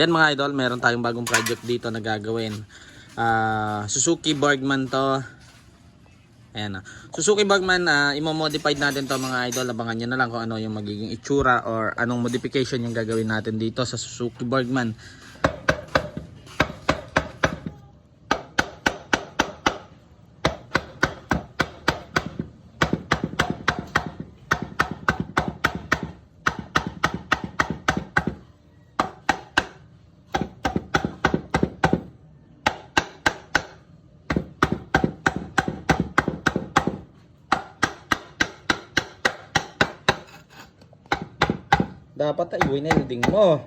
Yan mga idol, meron tayong bagong project dito na gagawin. Suzuki Bergman to. Ayan. Suzuki Bergman, imo-modified natin to mga idol. Abangan nyo na lang kung ano yung magiging itsura or anong modification yung gagawin natin dito sa Suzuki Bergman. Dapat ay winelding mo.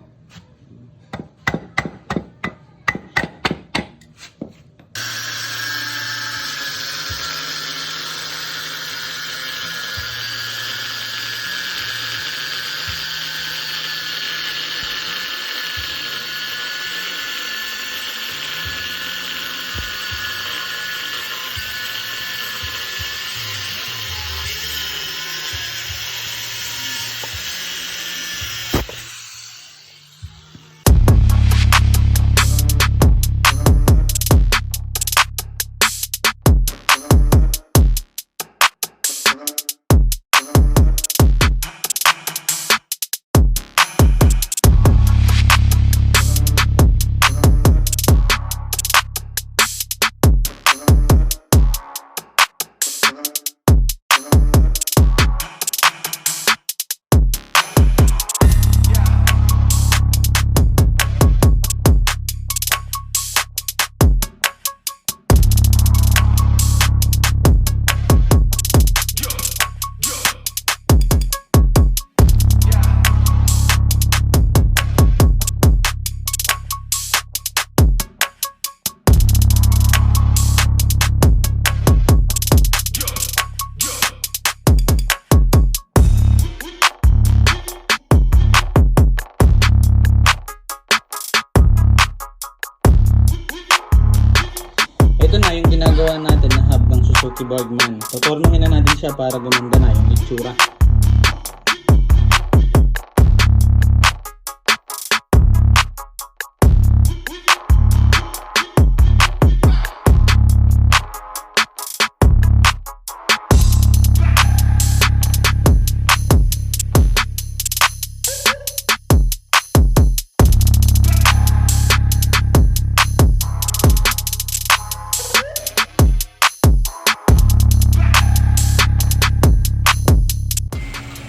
Ito na yung ginagawa natin na hub ng Suzuki Bergman. Tuturnuhin na natin siya para gumanda na yung itsura.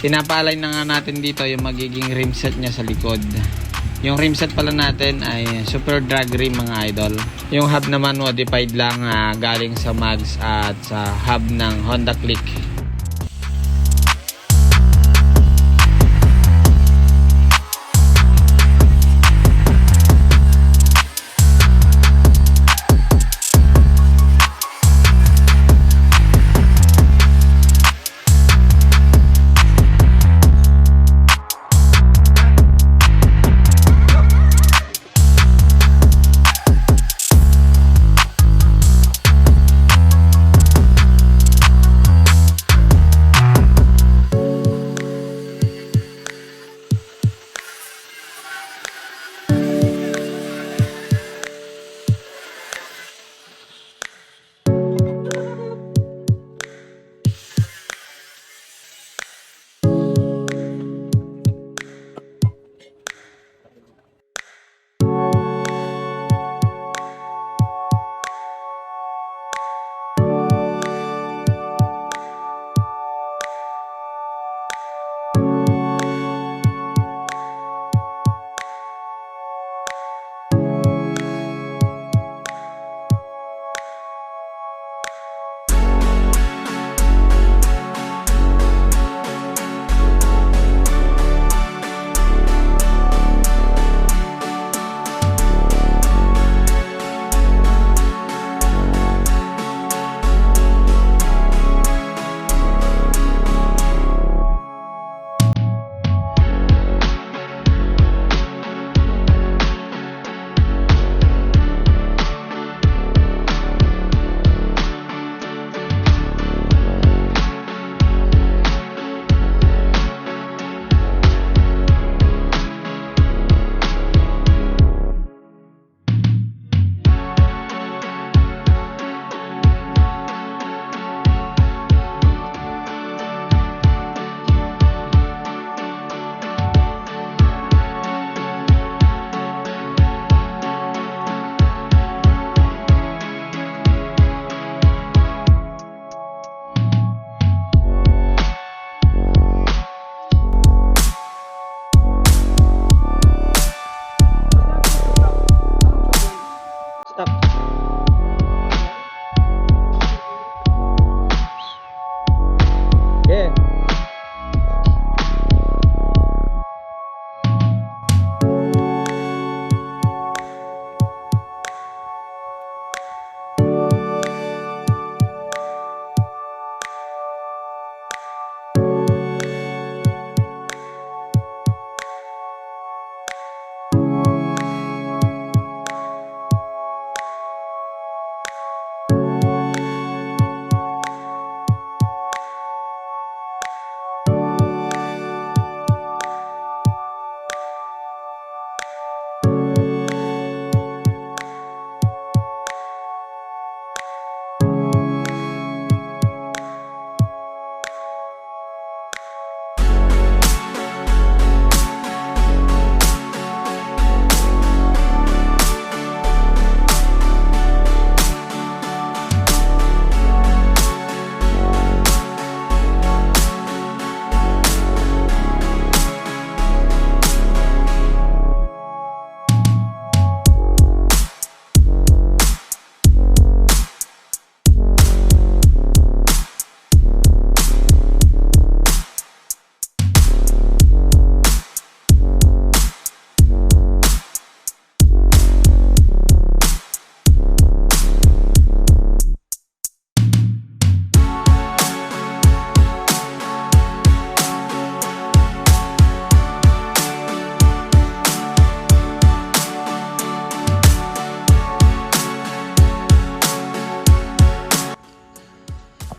Pinapaalay na nga natin dito yung magiging rim set niya sa likod. Yung rim set pala natin ay super drag rim mga idol. Yung hub naman modified lang galing sa mags at sa hub ng Honda Click.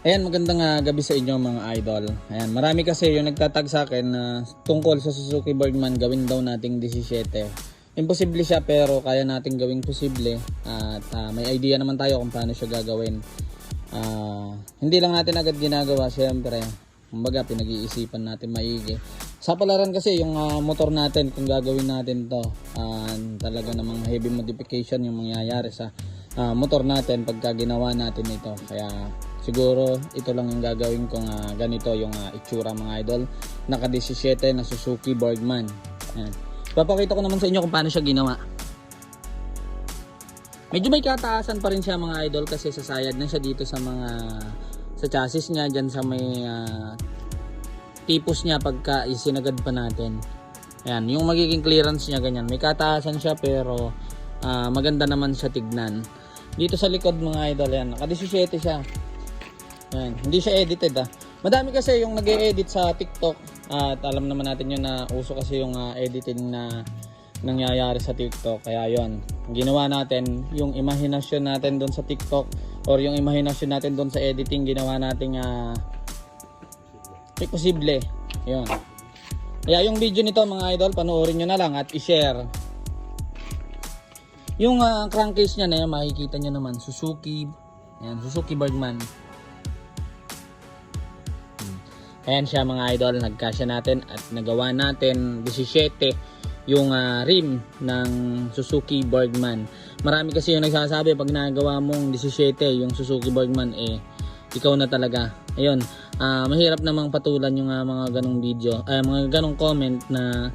Ayan, magandang gabi sa inyo mga idol. Ayan, marami kasi yung nagtatag sa akin na tungkol sa Suzuki Bergman gawin daw nating 17. Imposible siya pero kaya nating gawing posible at may idea naman tayo kung paano siya gagawin. Hindi lang natin agad ginagawa siyempre. Kumbaga pinag-iisipan natin maigi. Sa palaran kasi yung motor natin kung gagawin natin to, talaga namang heavy modification yung mangyayari sa motor natin pagka ginawa natin ito. Kaya siguro ito lang yung gagawin kong ganito yung itsura mga idol. Naka 17 na Suzuki Bergman. Ayan. Papakita ko naman sa inyo kung paano siya ginawa. Medyo may kataasan pa rin siya mga idol kasi sasayad na siya dito sa mga sa chassis niya dyan sa may tipos niya pagka isinagad pa natin. Ayan, yung magiging clearance niya ganyan. May kataasan siya pero maganda naman siya tignan. Dito sa likod mga idol yan, naka 17 siya. Ayan, hindi siya edited Madami kasi yung nag-e-edit sa TikTok at alam naman natin yun na uso kasi yung editing na nangyayari sa TikTok. Kaya yon, ginawa natin yung imahinasyon natin doon sa TikTok or yung imahinasyon natin doon sa editing, ginawa natin posible. Yun. Kaya yung video nito mga idol, panoorin nyo na lang at i-share. Yung crankcase niya na yan, makikita nyo naman Suzuki. Ayan, Suzuki Bergman. Ayan siya mga idol, nagkasya natin at nagawa natin 17 yung rim ng Suzuki Bergman. Marami kasi yung nagsasabi pag nagawa mong 17 yung Suzuki Bergman ikaw na talaga. Ayun, mahirap namang patulan yung mga ganong video, mga ganong comment na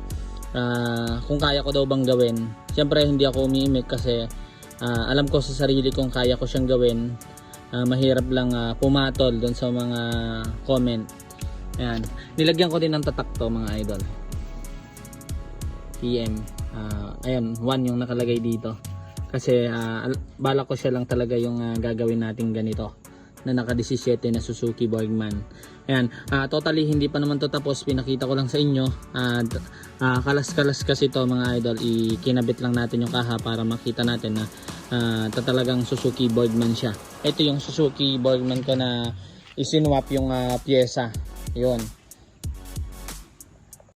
kung kaya ko daw bang gawin. Siyempre hindi ako umiimik kasi alam ko sa sarili kong kaya ko siyang gawin. Mahirap lang pumatol doon sa mga comment. Ayan, nilagyan ko din ng tatak to mga idol. PM. Ayan, 1 yung nakalagay dito. Kasi balak ko siya lang talaga yung gagawin natin ganito na naka 17 na Suzuki Bergman. Ayan, totally hindi pa naman to tapos, pinakita ko lang sa inyo. Kalas-kalas kasi to mga idol, ikinabit lang natin yung kaha para makita natin na talagang Suzuki Bergman siya. Ito yung Suzuki Bergman ko na isinwap yung pyesa. Yun.